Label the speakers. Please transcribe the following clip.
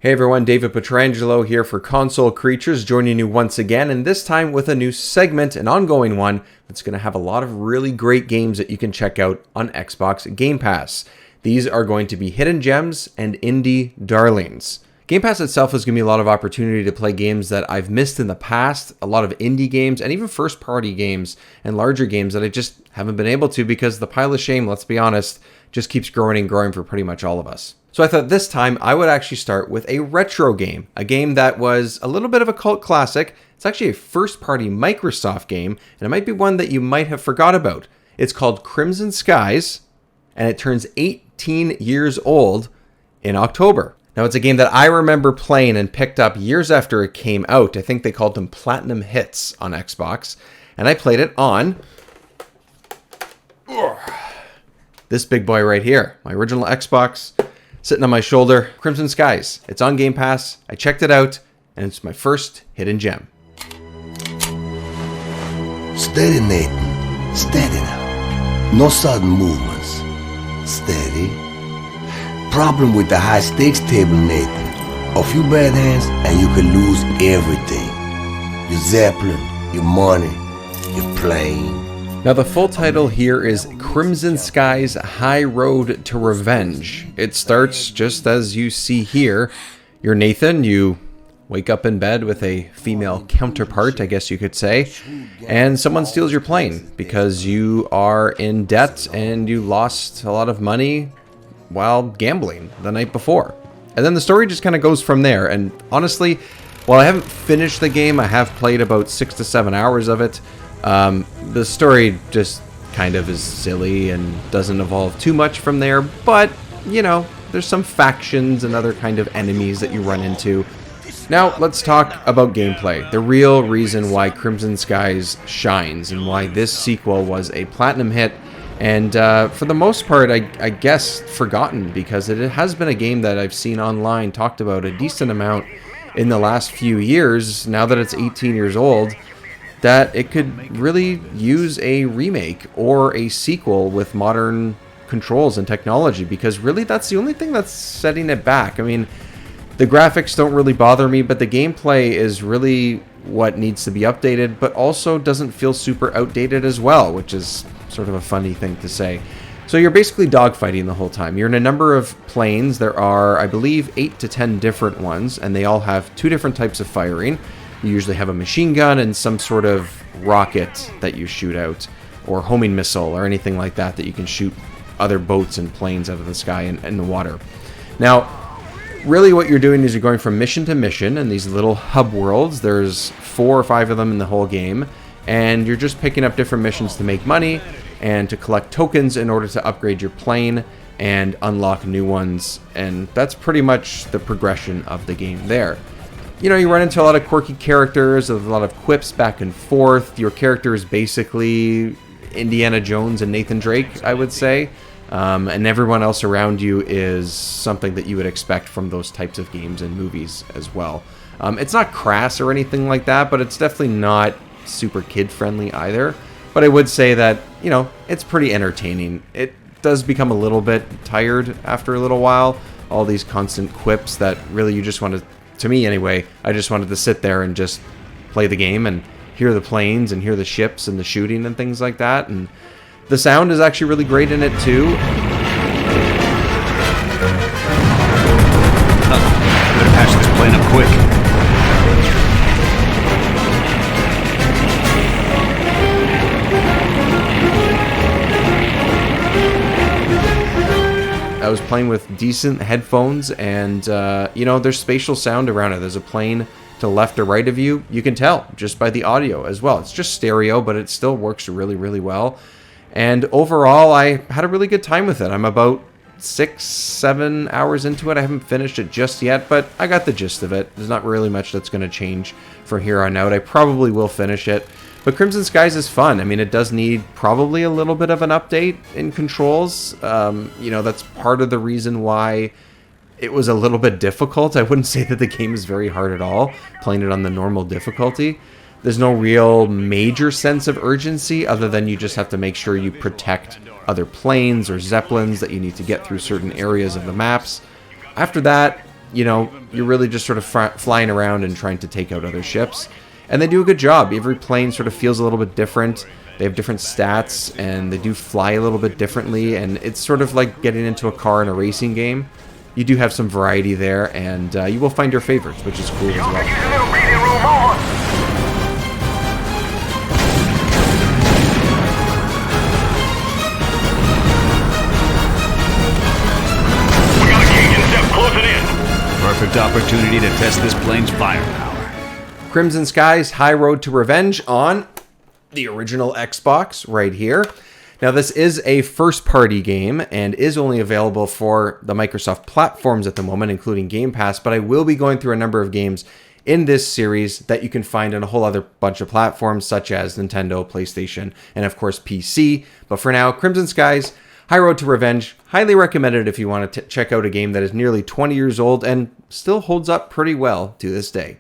Speaker 1: Hey everyone, David Petrangelo here for Console Creatures, joining you once again, and this time with a new segment, an ongoing one, that's going to have a lot of really great games that you can check out on Xbox Game Pass. These are going to be hidden gems and indie darlings. Game Pass itself is going to be a lot of opportunity to play games that I've missed in the past, a lot of indie games, and even first-party games and larger games that I just haven't been able to because the pile of shame, let's be honest, just keeps growing and growing for pretty much all of us. So I thought this time I would actually start with a retro game, a game that was a little bit of a cult classic. It's actually a first-party Microsoft game, and it might be one that you might have forgot about. It's called Crimson Skies, and it turns 18 years old in October. Now, it's a game that I remember playing and picked up years after it came out. I think they called them Platinum Hits on Xbox, and I played it on this big boy right here, my original Xbox. Sitting on my shoulder, Crimson Skies. It's on Game Pass. I checked it out, and it's my first hidden gem.
Speaker 2: Steady, Nathan. Steady now. No sudden movements. Steady. Problem with the high stakes table, Nathan. A few bad hands, and you could lose everything. Your zeppelin, your money, your plane.
Speaker 1: Now, the full title here is Crimson Skies High Road to Revenge. It starts just as you see here. You're Nathan, you wake up in bed with a female counterpart, I guess you could say, and someone steals your plane because you are in debt and you lost a lot of money while gambling the night before. And then the story just kind of goes from there, and honestly, while I haven't finished the game, I have played about 6 to 7 hours of it. The story just kind of is silly and doesn't evolve too much from there, but, you know, there's some factions and other kind of enemies that you run into. Now, let's talk about gameplay, the real reason why Crimson Skies shines and why this sequel was a platinum hit, and for the most part, I guess, forgotten, because it has been a game that I've seen online talked about a decent amount in the last few years, now that it's 18 years old, that it could really use a remake or a sequel with modern controls and technology, because really that's the only thing that's setting it back. I mean, the graphics don't really bother me, but the gameplay is really what needs to be updated, but also doesn't feel super outdated as well, which is sort of a funny thing to say. So you're basically dogfighting the whole time. You're in a number of planes. There are, I believe, 8 to 10 different ones, and they all have 2 different types of firing. You usually have a machine gun and some sort of rocket that you shoot out, or homing missile, or anything like that that you can shoot other boats and planes out of the sky and the water. Now, really what you're doing is you're going from mission to mission in these little hub worlds. There's 4 or 5 of them in the whole game, and you're just picking up different missions to make money and to collect tokens in order to upgrade your plane and unlock new ones, and that's pretty much the progression of the game there. You know, you run into a lot of quirky characters, a lot of quips back and forth. Your character is basically Indiana Jones and Nathan Drake, I would say. And everyone else around you is something that you would expect from those types of games and movies as well. It's not crass or anything like that, but it's definitely not super kid-friendly either. But I would say that, you know, it's pretty entertaining. It does become a little bit tired after a little while. All these constant quips that really you just want to me anyway, I just wanted to sit there and just play the game and hear the planes and hear the ships and the shooting and things like that. And the sound is actually really great in it too.
Speaker 3: Better patch this plane up quick.
Speaker 1: I was playing with decent headphones, and you know, there's spatial sound around it. There's a plane to the left or right of you. You can tell just by the audio as well. It's just stereo, but it still works really, really well. And overall, I had a really good time with it. I'm about 6-7 hours into it. I haven't finished it just yet, but I got the gist of it. There's not really much that's going to change from here on out. I probably will finish it. But Crimson Skies is fun. I mean, it does need probably a little bit of an update in controls. You know, that's part of the reason why it was a little bit difficult. I wouldn't say that the game is very hard at all, playing it on the normal difficulty. There's no real major sense of urgency other than you just have to make sure you protect other planes or zeppelins that you need to get through certain areas of the maps. After that, you know, you're really just sort of flying around and trying to take out other ships. And they do a good job. Every plane sort of feels a little bit different. They have different stats, and they do fly a little bit differently. And it's sort of like getting into a car in a racing game. You do have some variety there, and you will find your favorites, which is cool as well.
Speaker 3: Perfect opportunity to test this plane's firepower.
Speaker 1: Crimson Skies High Road to Revenge on the original Xbox right here. Now, this is a first-party game and is only available for the Microsoft platforms at the moment, including Game Pass, but I will be going through a number of games in this series that you can find on a whole other bunch of platforms, such as Nintendo, PlayStation, and of course PC. But for now, Crimson Skies High Road to Revenge, highly recommended if you want to check out a game that is nearly 20 years old and still holds up pretty well to this day.